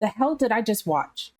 The hell did I just watch?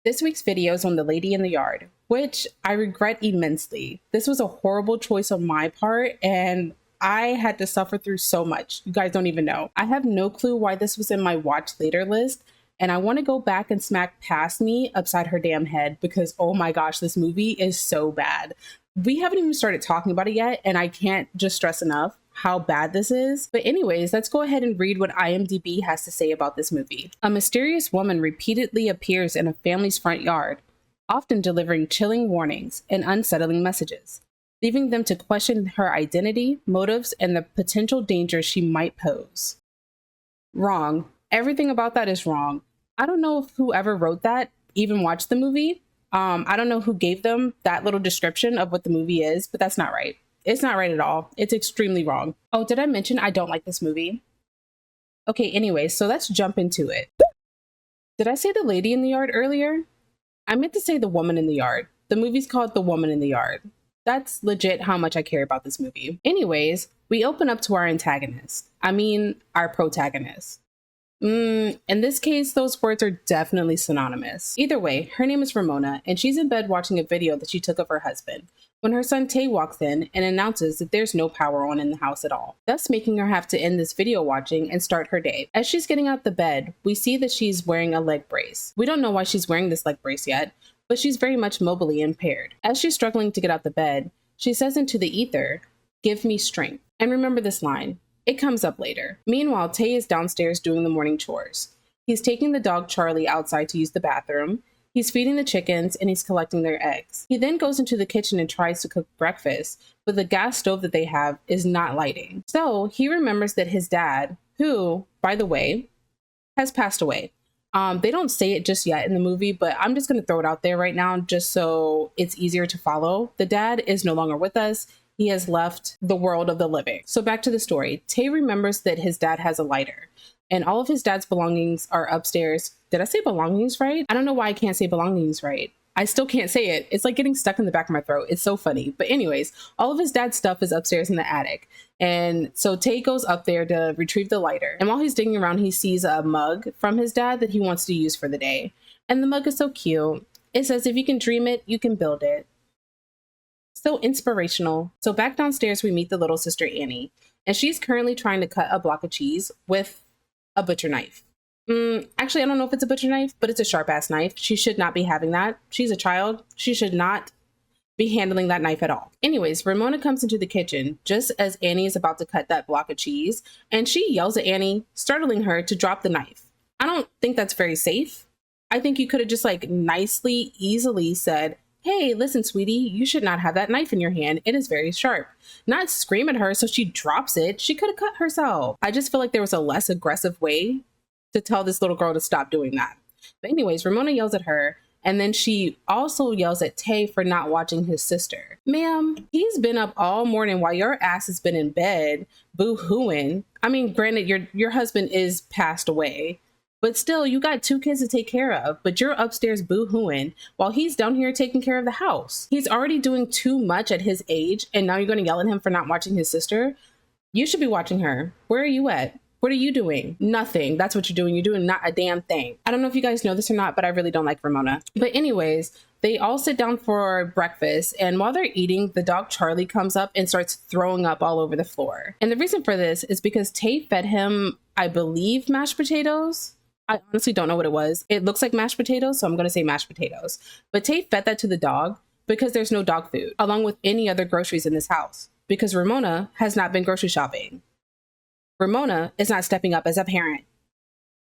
This week's video is on The Lady in the Yard, which I regret immensely. This was a horrible choice on my part, and I had to suffer through so much. You guys don't even know. I have no clue why this was in my watch later list, and I want to go back and smack past me upside her damn head because, oh my gosh, this movie is so bad. We haven't even started talking about it yet, and I can't just stress enough how bad this is. But anyways, let's go ahead and read what IMDB has to say about this movie. A mysterious woman repeatedly appears in a family's front yard, often delivering chilling warnings and unsettling messages, leaving them to question her identity, motives, and the potential danger she might pose. Wrong. Everything about that is wrong. I don't know if whoever wrote that even watched the movie. I don't know who gave them that little description of what the movie is, but that's not right. It's not right at all. It's extremely wrong. Oh, did I mention I don't like this movie? Okay, anyway, so let's jump into it. Did I say The Lady in the Yard earlier? I meant to say The Woman in the Yard. The movie's called The Woman in the Yard. That's legit how much I care about this movie. Anyways, we open up to our antagonist. Our protagonist. In this case, those words are definitely synonymous. Either way, her name is Ramona, and she's in bed watching a video that she took of her husband, when her son Tay walks in and announces that there's no power on in the house at all, thus making her have to end this video watching and start her day. As she's getting out the bed, we see that she's wearing a leg brace. We don't know why she's wearing this leg brace yet, but she's very much mobily impaired. As she's struggling to get out the bed, she says into the ether, "Give me strength." And remember this line. It comes up later. Meanwhile, Tay is downstairs doing the morning chores. He's taking the dog Charlie outside to use the bathroom. He's feeding the chickens and he's collecting their eggs. He then goes into the kitchen and tries to cook breakfast, but the gas stove that they have is not lighting. So he remembers that his dad, who, by the way, has passed away. They don't say it just yet in the movie, but I'm just going to throw it out there right now just so it's easier to follow. The dad is no longer with us. He has left the world of the living. So back to the story. Tay remembers that his dad has a lighter and all of his dad's belongings are upstairs. Did I say belongings right? I don't know why I can't say belongings right. I still can't say it. It's like getting stuck in the back of my throat. It's so funny. But anyways, all of his dad's stuff is upstairs in the attic. And so Tay goes up there to retrieve the lighter. And while he's digging around, he sees a mug from his dad that he wants to use for the day. And the mug is so cute. It says, "If you can dream it, you can build it." So inspirational. So back downstairs, we meet the little sister Annie, and she's currently trying to cut a block of cheese with a butcher knife. Actually, I don't know if it's a butcher knife, but it's a sharp ass knife. She should not be having that. She's a child. She should not be handling that knife at all. Anyways, Ramona comes into the kitchen just as Annie is about to cut that block of cheese, and she yells at Annie, startling her to drop the knife. I don't think that's very safe. I think you could have just nicely, easily said, "Hey, listen, sweetie, you should not have that knife in your hand. It is very sharp." Not scream at her so she drops it. She could have cut herself. I just feel like there was a less aggressive way to tell this little girl to stop doing that. But anyways, Ramona yells at her, and then she also yells at Tay for not watching his sister. Ma'am, he's been up all morning while your ass has been in bed, boo-hooing. Granted, your husband is passed away, but still, you got 2 kids to take care of, but you're upstairs boo-hooing while he's down here taking care of the house. He's already doing too much at his age, and now you're going to yell at him for not watching his sister? You should be watching her. Where are you at? What are you doing? Nothing. That's what you're doing. You're doing not a damn thing. I don't know if you guys know this or not, but I really don't like Ramona. But anyways, they all sit down for breakfast, and while they're eating, the dog Charlie comes up and starts throwing up all over the floor. And the reason for this is because Tay fed him, I believe, mashed potatoes. I honestly don't know what it was. It looks like mashed potatoes, so I'm going to say mashed potatoes. But Tay fed that to the dog because there's no dog food, along with any other groceries in this house, because Ramona has not been grocery shopping. Ramona is not stepping up as a parent.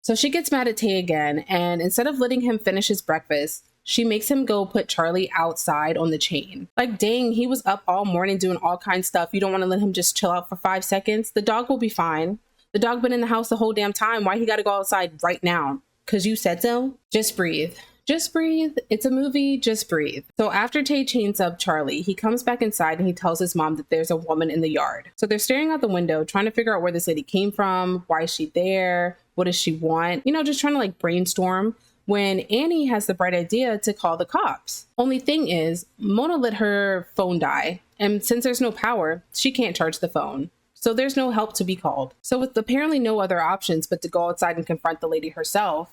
So she gets mad at Tay again, and instead of letting him finish his breakfast, she makes him go put Charlie outside on the chain. Like, dang, he was up all morning doing all kinds of stuff. You don't want to let him just chill out for 5 seconds? The dog will be fine. The dog been in the house the whole damn time. Why he got to go outside right now? Because you said so? Just breathe. Just breathe. It's a movie. Just breathe. So after Tay chains up Charlie, he comes back inside and he tells his mom that there's a woman in the yard. So they're staring out the window, trying to figure out where this lady came from. Why is she there? What does she want? Just trying to brainstorm, when Annie has the bright idea to call the cops. Only thing is, Mona let her phone die. And since there's no power, she can't charge the phone. So there's no help to be called. So with apparently no other options but to go outside and confront the lady herself,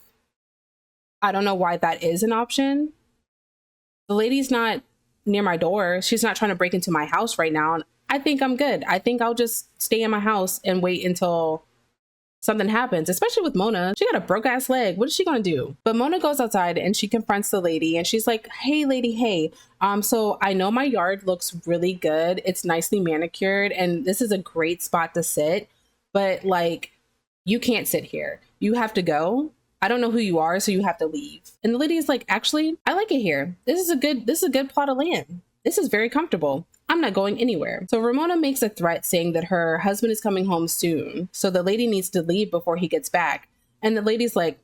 I don't know why that is an option. The lady's not near my door. She's not trying to break into my house right now. And I think I'm good. I think I'll just stay in my house and wait until something happens, especially with Mona. She got a broke ass leg. What is she gonna do? But Mona goes outside and she confronts the lady and she's like, hey lady, hey, so I know my yard looks really good. It's nicely manicured and this is a great spot to sit, but like, you can't sit here. You have to go. I don't know who you are, so you have to leave. And the lady is like, actually, I like it here. This is a good plot of land. This is very comfortable. I'm not going anywhere. So Ramona makes a threat saying that her husband is coming home soon. So the lady needs to leave before he gets back. And the lady's like,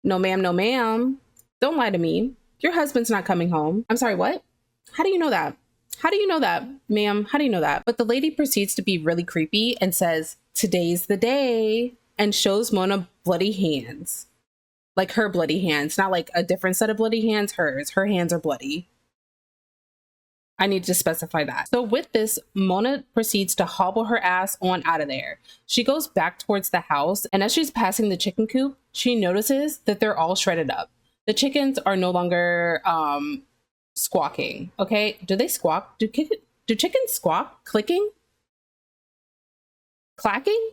no, ma'am, no, ma'am. Don't lie to me. Your husband's not coming home. I'm sorry, what? How do you know that? How do you know that, ma'am? How do you know that? But the lady proceeds to be really creepy and says, today's the day, and shows Mona bloody hands. Like her bloody hands, not like a different set of bloody hands, hers. Her hands are bloody. I need to specify that. So with this, Mona proceeds to hobble her ass on out of there. She goes back towards the house, and as she's passing the chicken coop, she notices that they're all shredded up. The chickens are no longer squawking. Okay, do they squawk? Do chickens squawk? Clicking? Clacking?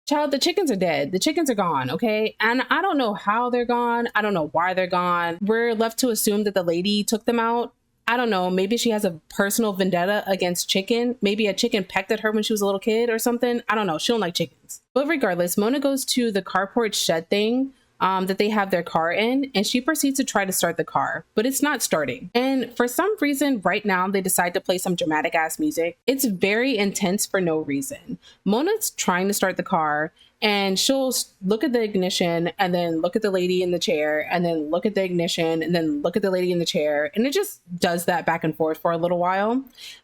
Child, the chickens are dead. The chickens are gone, okay? And I don't know how they're gone. I don't know why they're gone. We're left to assume that the lady took them out. I don't know. Maybe she has a personal vendetta against chicken. Maybe a chicken pecked at her when she was a little kid or something. I don't know. She don't like chickens. But regardless, Mona goes to the carport shed thing that they have their car in, and she proceeds to try to start the car, but it's not starting. And for some reason, right now, they decide to play some dramatic ass music. It's very intense for no reason. Mona's trying to start the car, and she'll look at the ignition and then look at the lady in the chair and then look at the ignition and then look at the lady in the chair. And it just does that back and forth for a little while.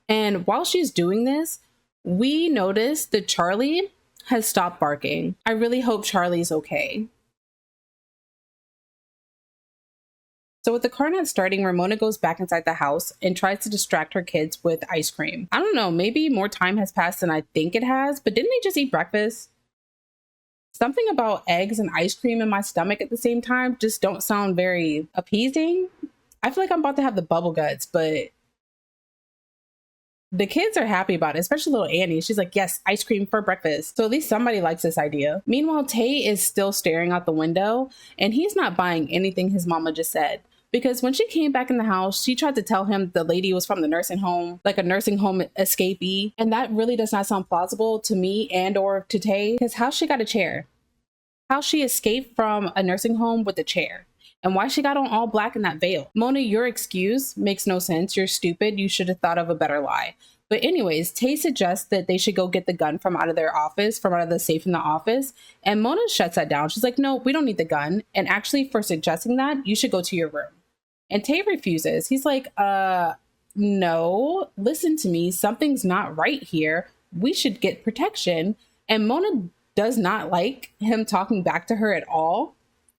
And while she's doing this, we notice that Charlie has stopped barking. I really hope Charlie's okay. So with the car not starting, Ramona goes back inside the house and tries to distract her kids with ice cream. I don't know, maybe more time has passed than I think it has, but didn't they just eat breakfast? Something about eggs and ice cream in my stomach at the same time just don't sound very appeasing. I feel like I'm about to have the bubble guts, but the kids are happy about it, especially little Annie. She's like, yes, ice cream for breakfast. So at least somebody likes this idea. Meanwhile, Tay is still staring out the window and he's not buying anything his mama just said. Because when she came back in the house, she tried to tell him the lady was from the nursing home, like a nursing home escapee. And that really does not sound plausible to me and or to Tay. Because how she got a chair? How she escaped from a nursing home with a chair? And why she got on all black in that veil? Mona, your excuse makes no sense. You're stupid. You should have thought of a better lie. But anyways, Tay suggests that they should go get the gun from out of their office, from out of the safe in the office. And Mona shuts that down. She's like, no, we don't need the gun. And actually, for suggesting that, you should go to your room. And Tay refuses. He's like, no, listen to me. Something's not right here. We should get protection. And Mona does not like him talking back to her at all.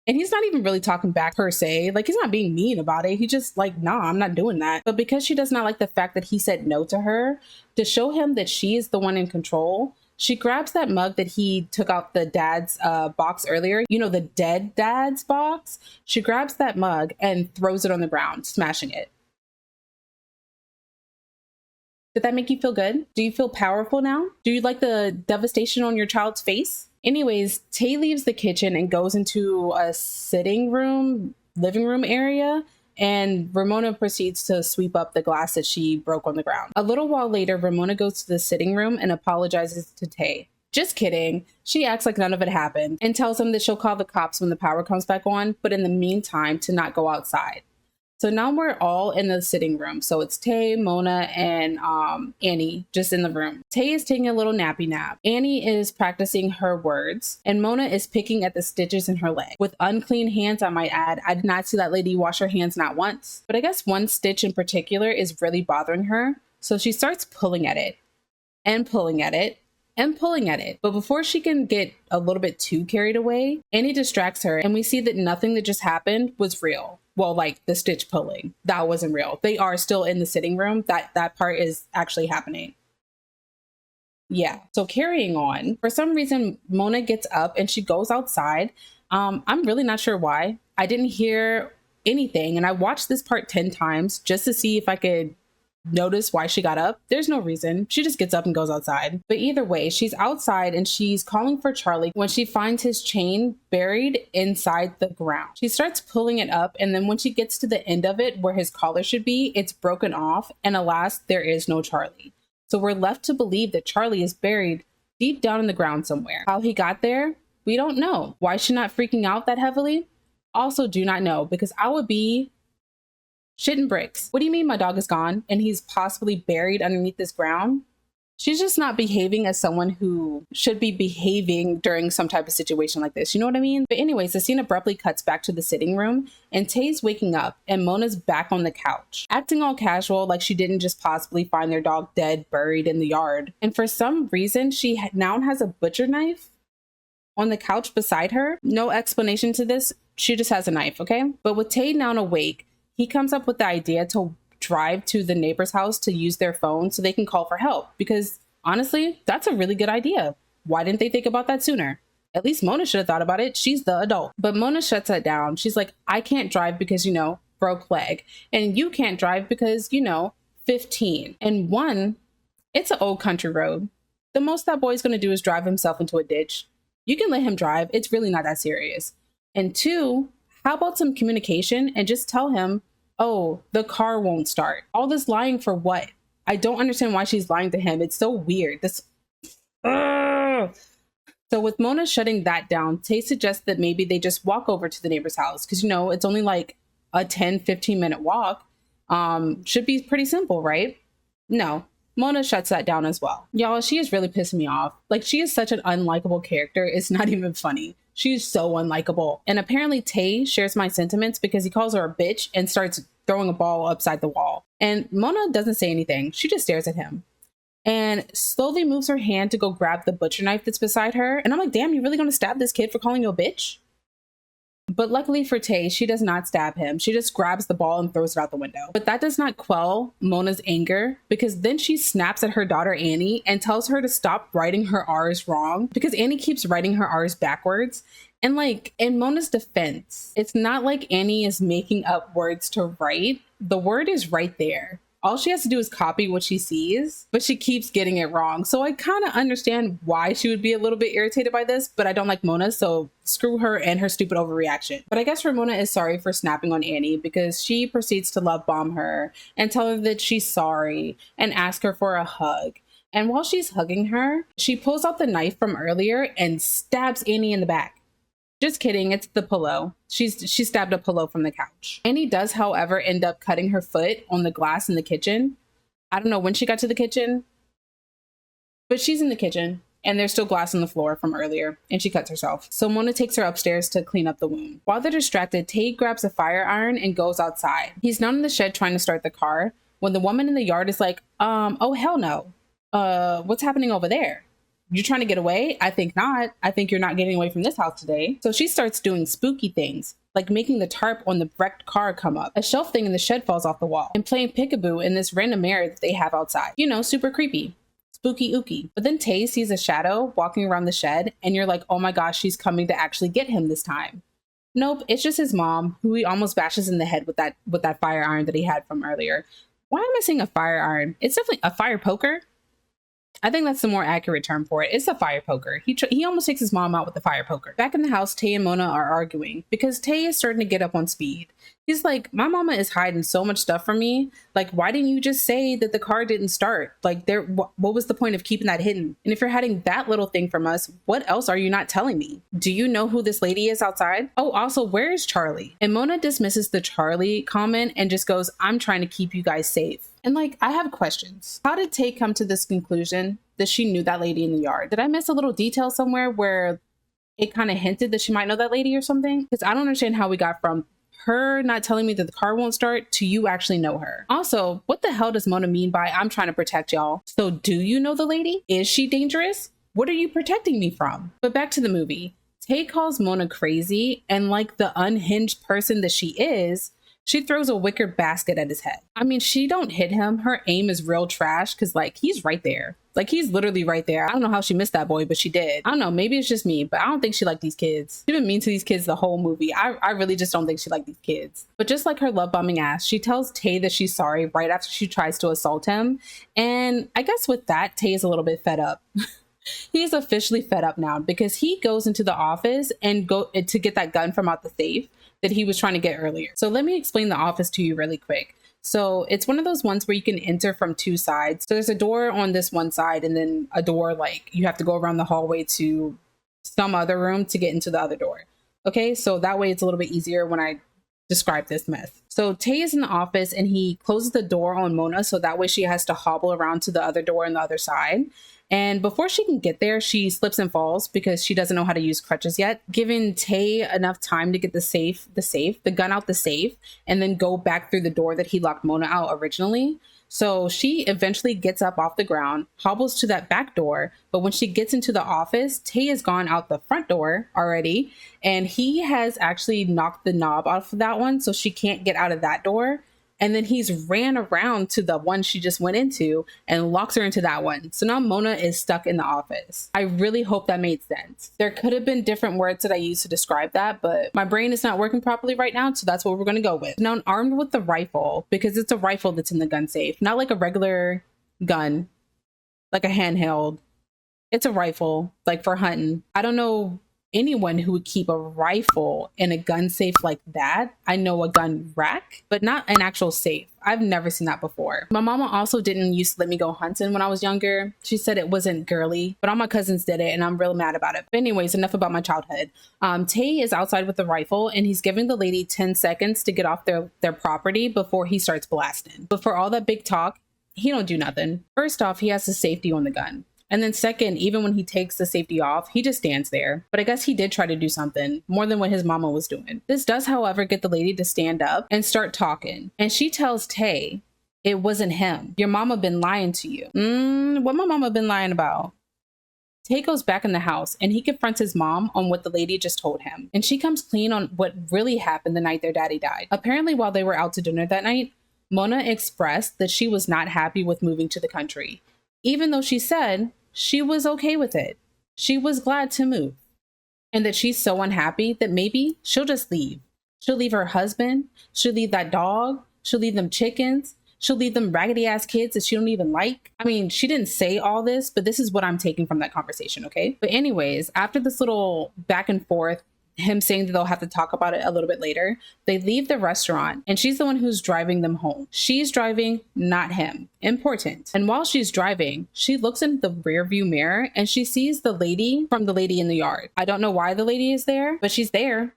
And he's not even really talking back per se. Like, he's not being mean about it. He's just like, nah, I'm not doing that. But because she does not like the fact that he said no to her, to show him that she is the one in control, she grabs that mug that he took out the dad's box earlier. You know, the dead dad's box. She grabs that mug and throws it on the ground, smashing it. Did that make you feel good? Do you feel powerful now? Do you like the devastation on your child's face? Anyways, Tay leaves the kitchen and goes into a living room area, and Ramona proceeds to sweep up the glass that she broke on the ground. A little while later, Ramona goes to the sitting room and apologizes to Tay. Just kidding. She acts like none of it happened and tells him that she'll call the cops when the power comes back on, but in the meantime, to not go outside. So now we're all in the sitting room. So it's Tay, Mona, and Annie just in the room. Tay is taking a little nappy nap. Annie is practicing her words, and Mona is picking at the stitches in her leg. With unclean hands, I might add. I did not see that lady wash her hands not once. But I guess one stitch in particular is really bothering her. So she starts pulling at it, and pulling at it, and pulling at it. But before she can get a little bit too carried away, Annie distracts her, and we see that nothing that just happened was real. Well, like the stitch pulling, that wasn't real. They are still in the sitting room. That part is actually happening. Yeah. So carrying on, for some reason, Mona gets up and she goes outside I'm really not sure why. I didn't hear anything, and I watched this part 10 times just to see if I could notice why she got up. There's no reason. She just gets up and goes outside. But either way, she's outside and she's calling for Charlie when she finds his chain buried inside the ground. She starts pulling it up, and then when she gets to the end of it where his collar should be, it's broken off, and alas, there is no Charlie. So we're left to believe that Charlie is buried deep down in the ground somewhere. How he got there, we don't know. Why she's not freaking out that heavily? Also do not know, because I would be shitting bricks. What do you mean my dog is gone and he's possibly buried underneath this ground? She's just not behaving as someone who should be behaving during some type of situation like this. You know what I mean? But anyways, the scene abruptly cuts back to the sitting room, and Tay's waking up and Mona's back on the couch, acting all casual like she didn't just possibly find their dog dead buried in the yard. And for some reason, she now has a butcher knife on the couch beside her. No explanation to this. She just has a knife, okay? But with Tay now awake, he comes up with the idea to drive to the neighbor's house to use their phone so they can call for help. Because honestly, that's a really good idea. Why didn't they think about that sooner? At least Mona should have thought about it. She's the adult. But Mona shuts that down. She's like, I can't drive because, broke leg. And you can't drive because, 15. And one, it's an old country road. The most that boy's going to do is drive himself into a ditch. You can let him drive. It's really not that serious. And two, how about some communication and just tell him, oh, the car won't start. All this lying for what? I don't understand why she's lying to him. It's so weird. So with Mona shutting that down, Tay suggests that maybe they just walk over to the neighbor's house because, it's only like a 10-15 minute walk. Should be pretty simple, right? No. Mona shuts that down as well. Y'all, she is really pissing me off. Like, she is such an unlikable character. It's not even funny. She's so unlikable. And apparently Tay shares my sentiments because he calls her a bitch and starts throwing a ball upside the wall. And Mona doesn't say anything. She just stares at him and slowly moves her hand to go grab the butcher knife that's beside her. And I'm like, damn, you really gonna stab this kid for calling you a bitch? But luckily for Tay, she does not stab him. She just grabs the ball and throws it out the window. But that does not quell Mona's anger, because then she snaps at her daughter Annie and tells her to stop writing her R's wrong, because Annie keeps writing her R's backwards. And in Mona's defense, it's not like Annie is making up words to write. The word is right there. All she has to do is copy what she sees, but she keeps getting it wrong. So I kind of understand why she would be a little bit irritated by this, but I don't like Mona, so screw her and her stupid overreaction. But I guess Ramona is sorry for snapping on Annie because she proceeds to love bomb her and tell her that she's sorry and ask her for a hug. And while she's hugging her, she pulls out the knife from earlier and stabs Annie in the back. Just kidding, it's the pillow. She stabbed a pillow from the couch. Annie does, however, end up cutting her foot on the glass in the kitchen. I don't know when she got to the kitchen, but she's in the kitchen and there's still glass on the floor from earlier and she cuts herself. So Mona takes her upstairs to clean up the wound. While they're distracted, Tay grabs a fire iron and goes outside. He's down in the shed trying to start the car when the woman in the yard is like, oh, hell no. What's happening over there? You're trying to get away? I think not. I think you're not getting away from this house today. So she starts doing spooky things, like making the tarp on the wrecked car come up. A shelf thing in the shed falls off the wall, and playing peekaboo in this random mirror that they have outside. Super creepy. Spooky ooky. But then Tay sees a shadow walking around the shed, and you're like, oh my gosh, she's coming to actually get him this time. Nope, it's just his mom, who he almost bashes in the head with that fire iron that he had from earlier. Why am I saying a fire iron? It's definitely a fire poker. I think that's the more accurate term for it. It's a fire poker. He almost takes his mom out with the fire poker. Back in the house, Tay and Mona are arguing because Tay is starting to get up on speed. He's like, my mama is hiding so much stuff from me. Like, why didn't you just say that the car didn't start? Like, what was the point of keeping that hidden? And if you're hiding that little thing from us, what else are you not telling me? Do you know who this lady is outside? Oh, also, where is Charlie? And Mona dismisses the Charlie comment and just goes, I'm trying to keep you guys safe. And I have questions. How did Tay come to this conclusion that she knew that lady in the yard? Did I miss a little detail somewhere where it kind of hinted that she might know that lady or something? Because I don't understand how we got from her not telling me that the car won't start to you actually know her. Also, what the hell does Mona mean by I'm trying to protect y'all? So do you know the lady? Is she dangerous? What are you protecting me from? But back to the movie. Tay calls Mona crazy, and like the unhinged person that she is, She throws a wicker basket at his head. I mean, she don't hit him. Her aim is real trash because, like, he's right there. Like, he's literally right there. I don't know how she missed that boy, but she did. I don't know. Maybe it's just me, but I don't think she liked these kids. She's been mean to these kids the whole movie. I really just don't think she liked these kids. But just like her love bombing ass, she tells Tay that she's sorry right after she tries to assault him. And I guess with that, Tay is a little bit fed up. He's officially fed up now because he goes into the office and go to get that gun from out the safe that he was trying to get earlier. So let me explain the office to you really quick. So it's one of those ones where you can enter from two sides. So there's a door on this one side and then a door, like you have to go around the hallway to some other room to get into the other door. Okay, so that way it's a little bit easier when I describe this mess. So Tay is in the office and he closes the door on Mona, so that way she has to hobble around to the other door on the other side. And before she can get there, she slips and falls because she doesn't know how to use crutches yet, giving Tay enough time to get the gun out the safe, and then go back through the door that he locked Mona out originally. So she eventually gets up off the ground, hobbles to that back door, but when she gets into the office, Tay has gone out the front door already, and he has actually knocked the knob off of that one, so she can't get out of that door. And then he's ran around to the one she just went into and locks her into that one. So now Mona is stuck in the office. I really hope that made sense. There could have been different words that I used to describe that, but my brain is not working properly right now, so that's what we're going to go with. Now, armed with the rifle, because it's a rifle that's in the gun safe, not like a regular gun, like a handheld. It's a rifle, like for hunting. I don't know anyone who would keep a rifle in a gun safe like that. I know a gun rack, but not an actual safe. I've never seen that before. My mama also didn't used to let me go hunting when I was younger. She said it wasn't girly, but all my cousins did it and I'm real mad about it. But anyways, enough about my childhood. Tay is outside with the rifle and he's giving the lady 10 seconds to get off their property before he starts blasting. But for all that big talk, he don't do nothing. First off, he has the safety on the gun. And then second, even when he takes the safety off, he just stands there. But I guess he did try to do something more than what his mama was doing. This does, however, get the lady to stand up and start talking. And she tells Tay, it wasn't him. Your mama been lying to you. What my mama been lying about? Tay goes back in the house and he confronts his mom on what the lady just told him. And she comes clean on what really happened the night their daddy died. Apparently, while they were out to dinner that night, Mona expressed that she was not happy with moving to the country, even though she said she was okay with it. She was glad to move. And that she's so unhappy that maybe she'll just leave. She'll leave her husband. She'll leave that dog. She'll leave them chickens. She'll leave them raggedy ass kids that she don't even like. I mean, she didn't say all this, but this is what I'm taking from that conversation, okay? But anyways, after this little back and forth, him saying that they'll have to talk about it a little bit later, they leave the restaurant and she's the one who's driving them home. She's driving, not him. Important. And while she's driving, she looks in the rear view mirror and she sees the lady from the lady in the yard. I don't know why the lady is there, but she's there.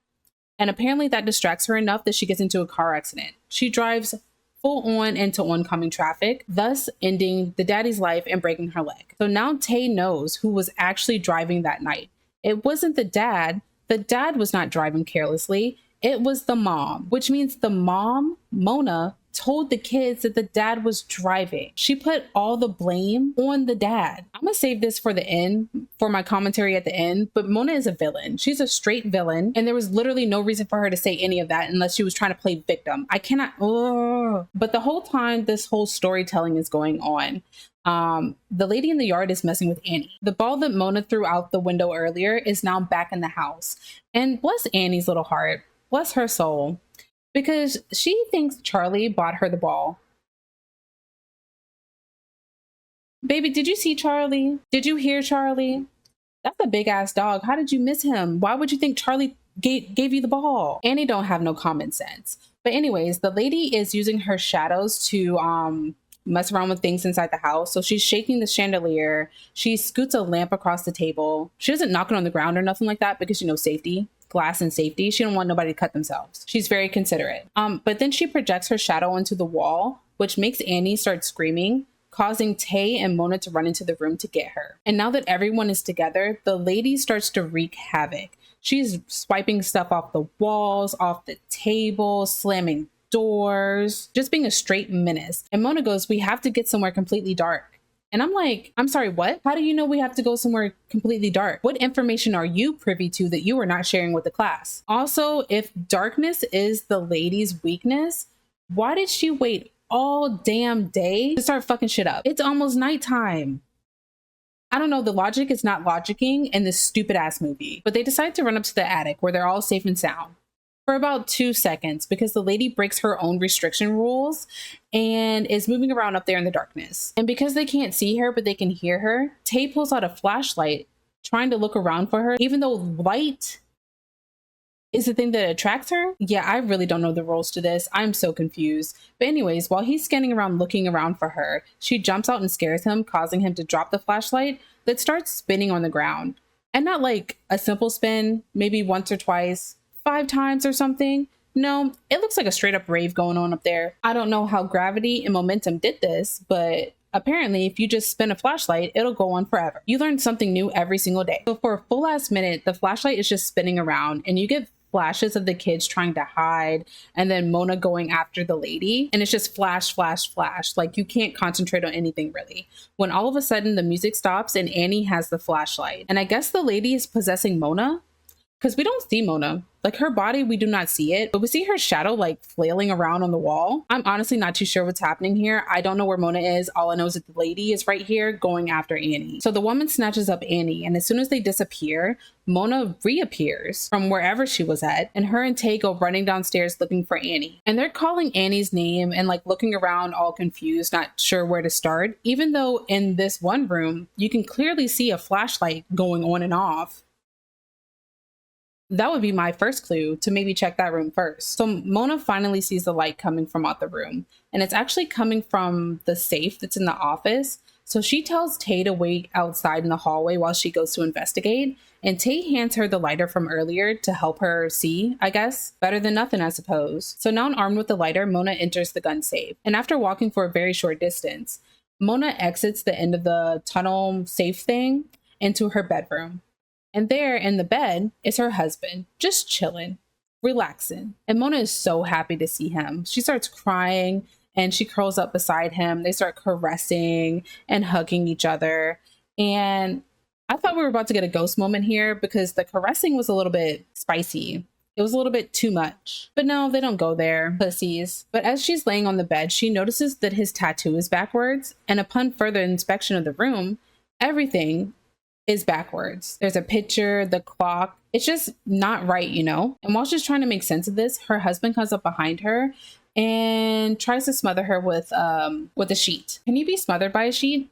And apparently that distracts her enough that she gets into a car accident. She drives full on into oncoming traffic, thus ending the daddy's life and breaking her leg. So now Tay knows who was actually driving that night. It wasn't the dad. The dad was not driving carelessly. It was the mom, which means the mom, Mona, told the kids that the dad was driving. She put all the blame on the dad. I'm gonna save this for the end, for my commentary at the end, but Mona is a villain. She's a straight villain, and there was literally no reason for her to say any of that unless she was trying to play victim. I cannot, But the whole time this whole storytelling is going on, the lady in the yard is messing with Annie. The ball that Mona threw out the window earlier is now back in the house. And bless Annie's little heart, bless her soul, because she thinks Charlie bought her the ball. Baby, did you see Charlie? Did you hear Charlie? That's a big ass dog. How did you miss him? Why would you think Charlie gave you the ball? Annie don't have no common sense. But anyways, the lady is using her shadows to mess around with things inside the house. So she's shaking the chandelier. She scoots a lamp across the table. She doesn't knock it on the ground or nothing like that because, you know, safety, glass and safety. She don't want nobody to cut themselves. She's very considerate. But then she projects her shadow onto the wall, which makes Annie start screaming, causing Tay and Mona to run into the room to get her. And now that everyone is together, the lady starts to wreak havoc. She's swiping stuff off the walls, off the table, slamming doors, just being a straight menace. And Mona goes, we have to get somewhere completely dark. And I'm like, I'm sorry, what? How do you know we have to go somewhere completely dark? What information are you privy to that you are not sharing with the class? Also, if darkness is the lady's weakness, why did she wait all damn day to start fucking shit up? It's almost nighttime. I don't know, the logic is not logicking in this stupid ass movie. But they decide to run up to the attic where they're all safe and sound for about 2 seconds because the lady breaks her own restriction rules and is moving around up there in the darkness. And because they can't see her, but they can hear her, Tay pulls out a flashlight trying to look around for her, even though light is the thing that attracts her. Yeah, I really don't know the rules to this. I'm so confused. But anyways, while he's scanning around looking around for her, she jumps out and scares him, causing him to drop the flashlight that starts spinning on the ground. And not like a simple spin, maybe once or twice, 5 times or something. No, it looks like a straight up rave going on up there. I don't know how gravity and momentum did this, but apparently if you just spin a flashlight, it'll go on forever. You learn something new every single day. So for a full ass minute, the flashlight is just spinning around and you get flashes of the kids trying to hide and then Mona going after the lady. And it's just flash, flash, flash. Like you can't concentrate on anything really. When all of a sudden the music stops and Annie has the flashlight. And I guess the lady is possessing Mona because we don't see Mona. Like her body, we do not see it, but we see her shadow like flailing around on the wall. I'm honestly not too sure what's happening here. I don't know where Mona is. All I know is that the lady is right here going after Annie. So the woman snatches up Annie, and as soon as they disappear, Mona reappears from wherever she was at, and her and Tay go running downstairs looking for Annie. And they're calling Annie's name and like looking around all confused, not sure where to start, even though in this one room, you can clearly see a flashlight going on and off. That would be my first clue to maybe check that room first. So Mona finally sees the light coming from out the room, and it's actually coming from the safe that's in the office. So she tells Tay to wait outside in the hallway while she goes to investigate, and Tay hands her the lighter from earlier to help her see, I guess. Better than nothing, I suppose. So now armed with the lighter, Mona enters the gun safe. And after walking for a very short distance, Mona exits the end of the tunnel safe thing into her bedroom. And there in the bed is her husband, just chilling, relaxing. And Mona is so happy to see him. She starts crying and she curls up beside him. They start caressing and hugging each other. And I thought we were about to get a ghost moment here because the caressing was a little bit spicy. It was a little bit too much. But no, they don't go there, pussies. But as she's laying on the bed, she notices that his tattoo is backwards. And upon further inspection of the room, everything is backwards. There's a picture, the clock. It's just not right, you know? And while she's trying to make sense of this, her husband comes up behind her and tries to smother her with a sheet. Can you be smothered by a sheet?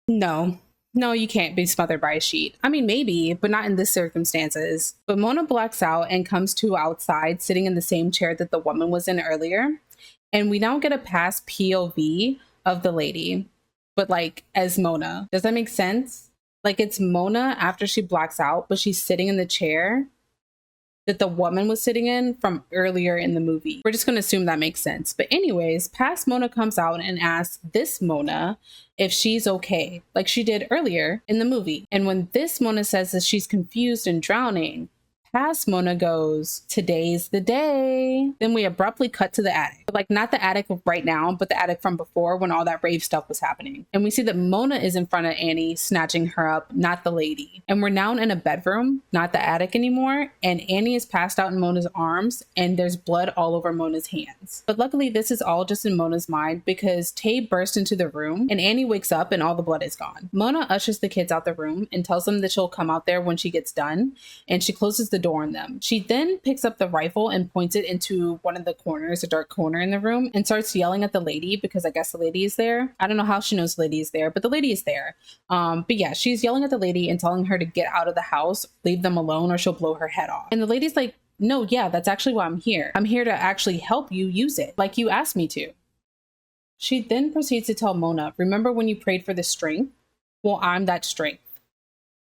No. No, you can't be smothered by a sheet. I mean, maybe, but not in this circumstances. But Mona blacks out and comes to outside, sitting in the same chair that the woman was in earlier. And we now get a past POV of the lady, but like as Mona. Does that make sense? Like it's Mona after she blacks out, but she's sitting in the chair that the woman was sitting in from earlier in the movie. We're just going to assume that makes sense. But anyways, past Mona comes out and asks this Mona if she's okay, like she did earlier in the movie. And when this Mona says that she's confused and drowning, past Mona goes, "Today's the day." Then we abruptly cut to the attic. But like not the attic right now, but the attic from before when all that rave stuff was happening. And we see that Mona is in front of Annie, snatching her up, not the lady. And we're now in a bedroom, not the attic anymore. And Annie is passed out in Mona's arms and there's blood all over Mona's hands. But luckily this is all just in Mona's mind because Tay bursts into the room and Annie wakes up and all the blood is gone. Mona ushers the kids out the room and tells them that she'll come out there when she gets done. And she closes the door on them. She then picks up the rifle and points it into one of the corners, a dark corner in the room, and starts yelling at the lady because I guess the lady is there. I don't know how she knows the lady is there, but the lady is there. But yeah, she's yelling at the lady and telling her to get out of the house, leave them alone, or she'll blow her head off. And the lady's like, "No, yeah, that's actually why I'm here. I'm here to actually help you use it, like you asked me to." She then proceeds to tell Mona, "Remember when you prayed for the strength? Well, I'm that strength.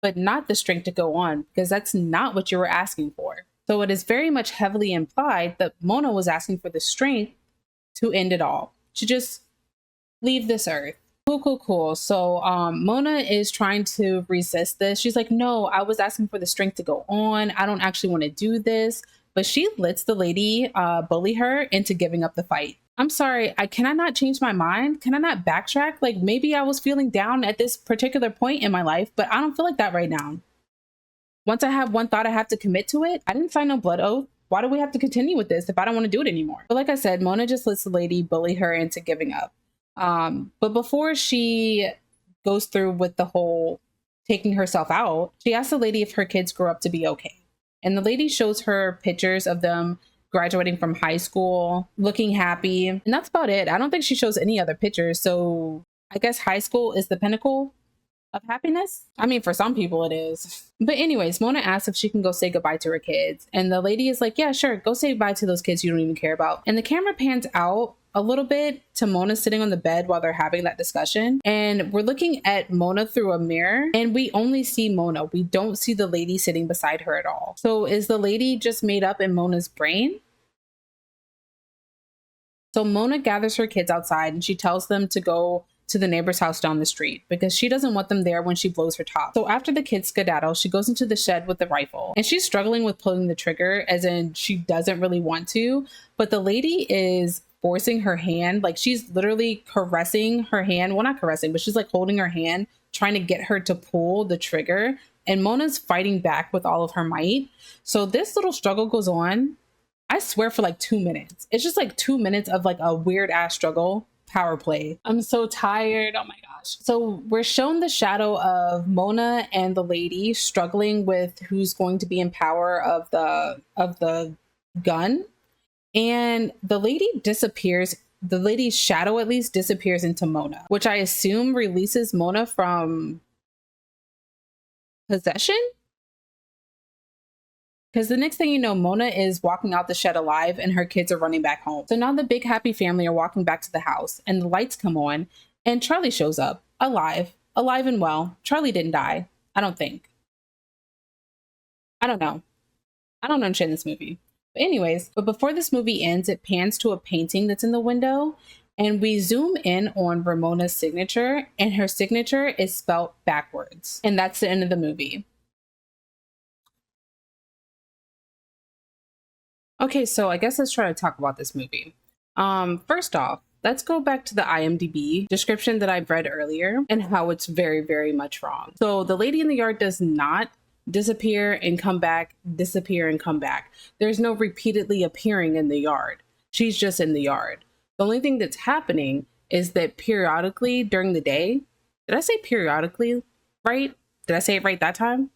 But not the strength to go on, because that's not what you were asking for." So it is very much heavily implied that Mona was asking for the strength to end it all, to just leave this earth. Cool, cool, cool. So Mona is trying to resist this. She's like, no, I was asking for the strength to go on. I don't actually want to do this. But she lets the lady bully her into giving up the fight. I'm sorry, can I not change my mind? Can I not backtrack? Like maybe I was feeling down at this particular point in my life, but I don't feel like that right now. Once I have one thought, I have to commit to it. I didn't sign no blood oath. Why do we have to continue with this if I don't want to do it anymore? But like I said, Mona just lets the lady bully her into giving up. But before she goes through with the whole taking herself out, she asks the lady if her kids grow up to be okay. And the lady shows her pictures of them graduating from high school, looking happy. And that's about it. I don't think she shows any other pictures. So I guess high school is the pinnacle of happiness. I mean, for some people it is. But anyways, Mona asks if she can go say goodbye to her kids. And the lady is like, yeah, sure. Go say goodbye to those kids you don't even care about. And the camera pans out a little bit to Mona sitting on the bed while they're having that discussion. And we're looking at Mona through a mirror and we only see Mona. We don't see the lady sitting beside her at all. So is the lady just made up in Mona's brain? So Mona gathers her kids outside and she tells them to go to the neighbor's house down the street because she doesn't want them there when she blows her top. So after the kids skedaddle, she goes into the shed with the rifle and she's struggling with pulling the trigger, as in she doesn't really want to, but the lady is forcing her hand. Like she's literally caressing her hand. Well, not caressing, but she's like holding her hand, trying to get her to pull the trigger. And Mona's fighting back with all of her might. So this little struggle goes on, I swear, for like 2 minutes. It's just like 2 minutes of like a weird ass struggle. Power play. I'm so tired. Oh my gosh. So we're shown the shadow of Mona and the lady struggling with who's going to be in power of the gun. And the lady disappears. The lady's shadow at least disappears into Mona, which I assume releases Mona from possession. Because the next thing you know, Mona is walking out the shed alive and her kids are running back home. So now the big happy family are walking back to the house and the lights come on and Charlie shows up alive and well. Charlie didn't die, I don't think. I don't know. I don't understand this movie. But anyways, but before this movie ends, it pans to a painting that's in the window and we zoom in on Ramona's signature and her signature is spelled backwards. And that's the end of the movie. Okay, so I guess let's try to talk about this movie. First off, let's go back to the IMDB description that I read earlier and how it's very, very much wrong. So the lady in the yard does not disappear and come back, disappear and come back. There's no repeatedly appearing in the yard. She's just in the yard. The only thing that's happening is that periodically during the day, did I say periodically right? Did I say it right that time?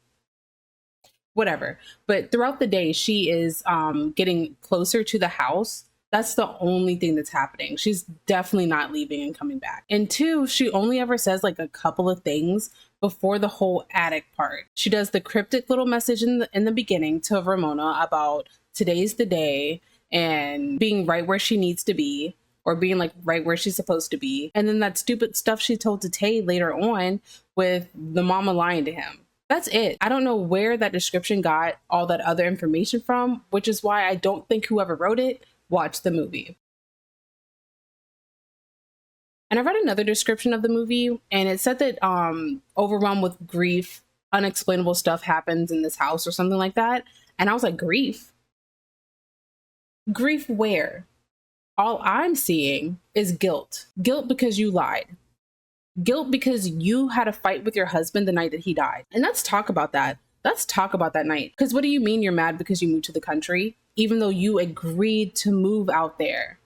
Whatever. But throughout the day, she is getting closer to the house. That's the only thing that's happening. She's definitely not leaving and coming back. And two, she only ever says like a couple of things before the whole attic part. She does the cryptic little message in the beginning to Ramona about today's the day and being right where she needs to be, or being like right where she's supposed to be. And then that stupid stuff she told to Tay later on with the mama lying to him. That's it. I don't know where that description got all that other information from, which is why I don't think whoever wrote it watched the movie. And I read another description of the movie and it said that overwhelmed with grief, unexplainable stuff happens in this house or something like that. And I was like, grief? Grief where? All I'm seeing is guilt. Guilt because you lied. Guilt because you had a fight with your husband the night that he died. And let's talk about that. Let's talk about that night. Because what do you mean you're mad because you moved to the country, even though you agreed to move out there?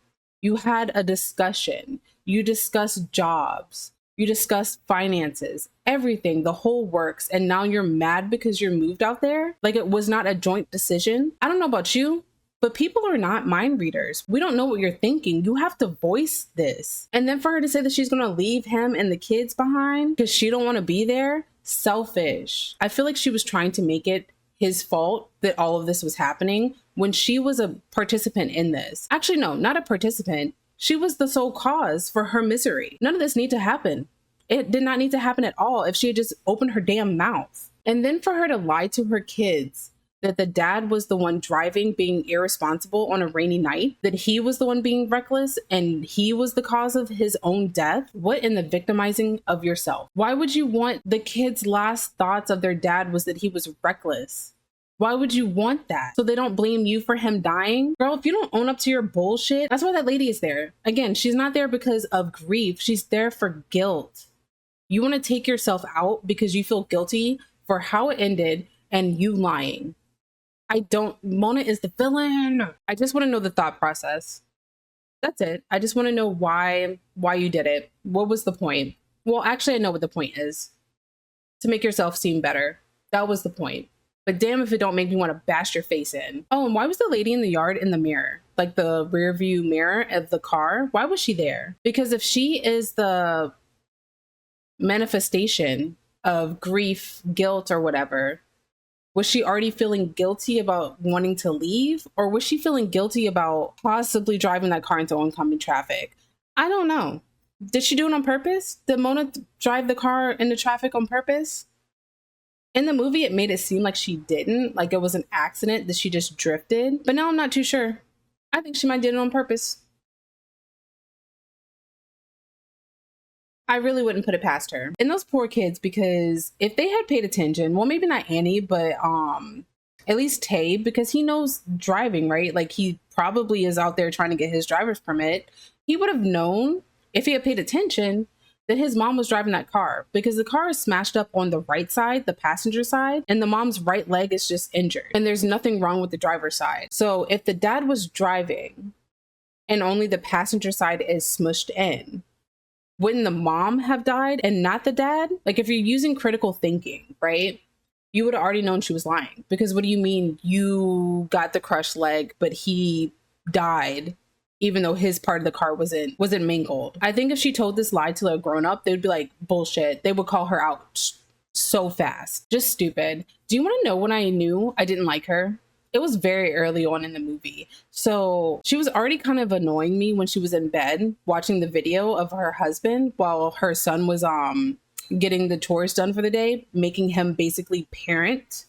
You had a discussion. You discussed jobs. You discussed finances, everything, the whole works. And now you're mad because you're moved out there? Like it was not a joint decision? I don't know about you, but people are not mind readers. We don't know what you're thinking. You have to voice this. And then for her to say that she's going to leave him and the kids behind because she don't want to be there, selfish. I feel like she was trying to make it his fault that all of this was happening when she was a participant in this. Actually, no, not a participant. She was the sole cause for her misery. None of this need to happen. It did not need to happen at all if she had just opened her damn mouth. And then for her to lie to her kids that the dad was the one driving, being irresponsible on a rainy night, that he was the one being reckless and he was the cause of his own death? What in the victimizing of yourself? Why would you want the kids' last thoughts of their dad was that he was reckless? Why would you want that? So they don't blame you for him dying? Girl, if you don't own up to your bullshit, that's why that lady is there. Again, she's not there because of grief. She's there for guilt. You want to take yourself out because you feel guilty for how it ended and you lying. Mona is the villain. I just want to know the thought process. That's it. I just want to know why you did it. What was the point? Well, actually, I know what the point is. To make yourself seem better. That was the point. But damn if it don't make me want to bash your face in. Oh, and why was the lady in the yard in the mirror? Like the rear view mirror of the car? Why was she there? Because if she is the manifestation of grief, guilt, or whatever, was she already feeling guilty about wanting to leave? Or was she feeling guilty about possibly driving that car into oncoming traffic? I don't know. Did she do it on purpose? Did Mona drive the car into traffic on purpose? In the movie, it made it seem like she didn't, like it was an accident that she just drifted. But now I'm not too sure. I think she might did it on purpose. I really wouldn't put it past her. And those poor kids, because if they had paid attention, well, maybe not Annie, but at least Tay, because he knows driving, right? Like he probably is out there trying to get his driver's permit. He would have known if he had paid attention that his mom was driving that car, because the car is smashed up on the right side, the passenger side, and the mom's right leg is just injured. And there's nothing wrong with the driver's side. So if the dad was driving and only the passenger side is smushed in, wouldn't the mom have died and not the dad? Like if you're using critical thinking, right? You would have already known she was lying. Because what do you mean you got the crushed leg, but he died even though his part of the car wasn't mangled? I think if she told this lie to a grown up, they would be like, bullshit. They would call her out so fast. Just stupid. Do you want to know when I knew I didn't like her? It was very early on in the movie. So she was already kind of annoying me when she was in bed watching the video of her husband while her son was getting the chores done for the day, making him basically parent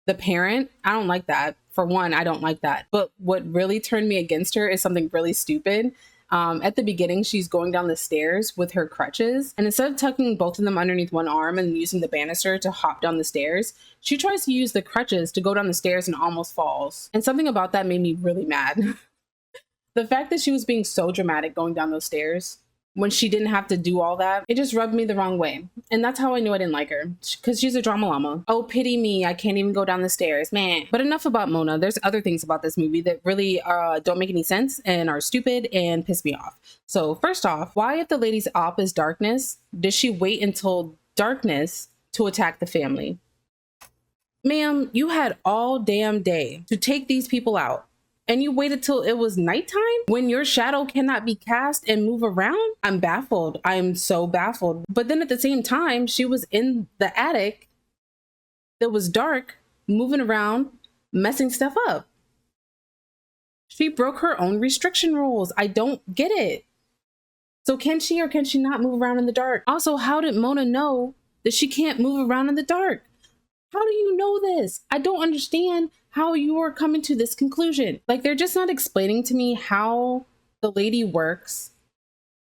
the parent. I don't like that. For one, I don't like that. But what really turned me against her is something really stupid. At the beginning, she's going down the stairs with her crutches. And instead of tucking both of them underneath one arm and using the banister to hop down the stairs, she tries to use the crutches to go down the stairs and almost falls. And something about that made me really mad. The fact that she was being so dramatic going down those stairs when she didn't have to do all that, it just rubbed me the wrong way. And that's how I knew I didn't like her, because she's a drama llama. Oh, pity me, I can't even go down the stairs, man. But enough about Mona. There's other things about this movie that really don't make any sense and are stupid and piss me off. So first off, why, if the lady's op is darkness, does she wait until darkness to attack the family? Ma'am, you had all damn day to take these people out. And you waited till it was nighttime when your shadow cannot be cast and move around? I'm baffled. I'm so baffled. But then at the same time, she was in the attic that was dark, moving around, messing stuff up. She broke her own restriction rules. I don't get it. So can she or can she not move around in the dark? Also, how did Mona know that she can't move around in the dark? How do you know this? I don't understand how you are coming to this conclusion. Like, they're just not explaining to me how the lady works,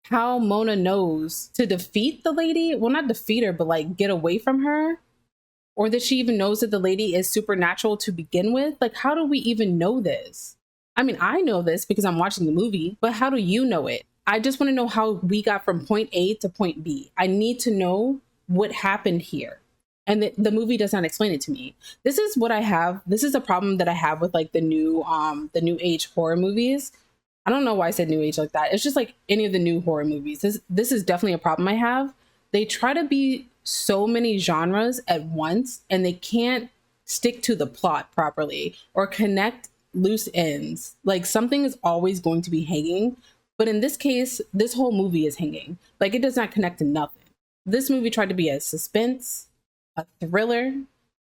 how Mona knows to defeat the lady. Well, not defeat her, but like get away from her. Or that she even knows that the lady is supernatural to begin with. Like, how do we even know this? I mean, I know this because I'm watching the movie, but how do you know it? I just want to know how we got from point A to point B. I need to know what happened here. And the movie does not explain it to me. This is what I have. This is a problem that I have with like the new age horror movies. I don't know why I said new age like that. It's just like any of the new horror movies. This is definitely a problem I have. They try to be so many genres at once and they can't stick to the plot properly or connect loose ends. Like, something is always going to be hanging. But in this case, this whole movie is hanging. Like, it does not connect to nothing. This movie tried to be a suspense, a thriller,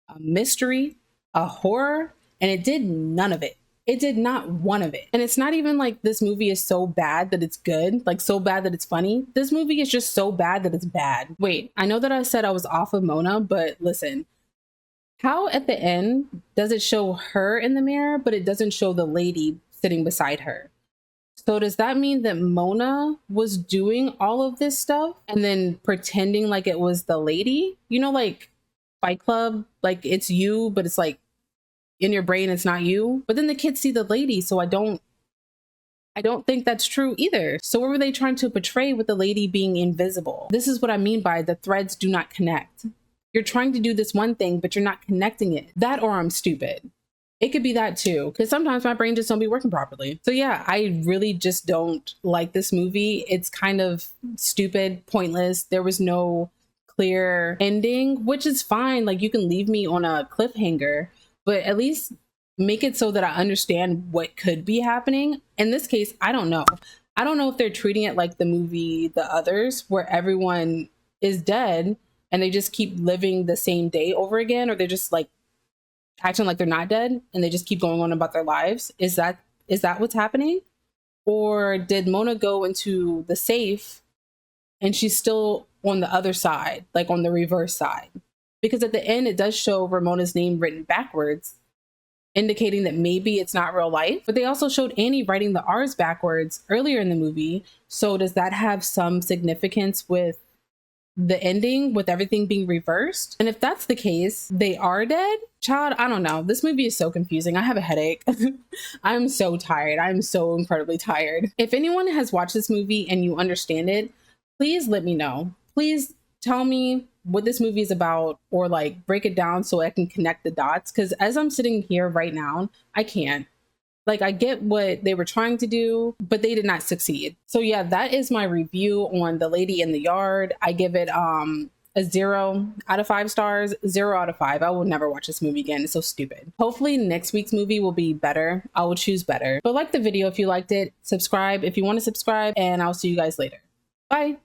a mystery, a horror, and it did none of it. It did not one of it. And it's not even like this movie is so bad that it's good, like so bad that it's funny. This movie is just so bad that it's bad. Wait, I know that I said I was off of Mona, but listen, how at the end does it show her in the mirror, but it doesn't show the lady sitting beside her. So does that mean that Mona was doing all of this stuff and then pretending like it was the lady? You know, like Fight Club, like it's you, but it's like in your brain, it's not you. But then the kids see the lady, so I don't think that's true either. So what were they trying to portray with the lady being invisible? This is what I mean by the threads do not connect. You're trying to do this one thing, but you're not connecting it. That or I'm stupid. It could be that too, because sometimes my brain just don't be working properly. So yeah, I really just don't like this movie. It's kind of stupid, pointless. There was no clear ending, which is fine. Like you can leave me on a cliffhanger, but at least make it so that I understand what could be happening. In this case, I don't know. I don't know if they're treating it like the movie The Others, where everyone is dead and they just keep living the same day over again, or they're just like acting like they're not dead and they just keep going on about their lives. Is that what's happening? Or did Mona go into the safe and she's still on the other side, like on the reverse side? Because at the end, it does show Ramona's name written backwards, indicating that maybe it's not real life. But they also showed Annie writing the R's backwards earlier in the movie. So does that have some significance with the ending, with everything being reversed? And if that's the case, they are dead? Child, I don't know. This movie is so confusing. I have a headache. I'm so tired. I'm so incredibly tired. If anyone has watched this movie and you understand it, please let me know. Please tell me what this movie is about, or like break it down so I can connect the dots. Because as I'm sitting here right now, I can't. Like, I get what they were trying to do, but they did not succeed. So yeah, that is my review on The Lady in the Yard. I give it a 0 out of 5 stars, 0 out of 5. I will never watch this movie again. It's so stupid. Hopefully next week's movie will be better. I will choose better. But like the video if you liked it, subscribe if you want to subscribe, and I'll see you guys later. Bye.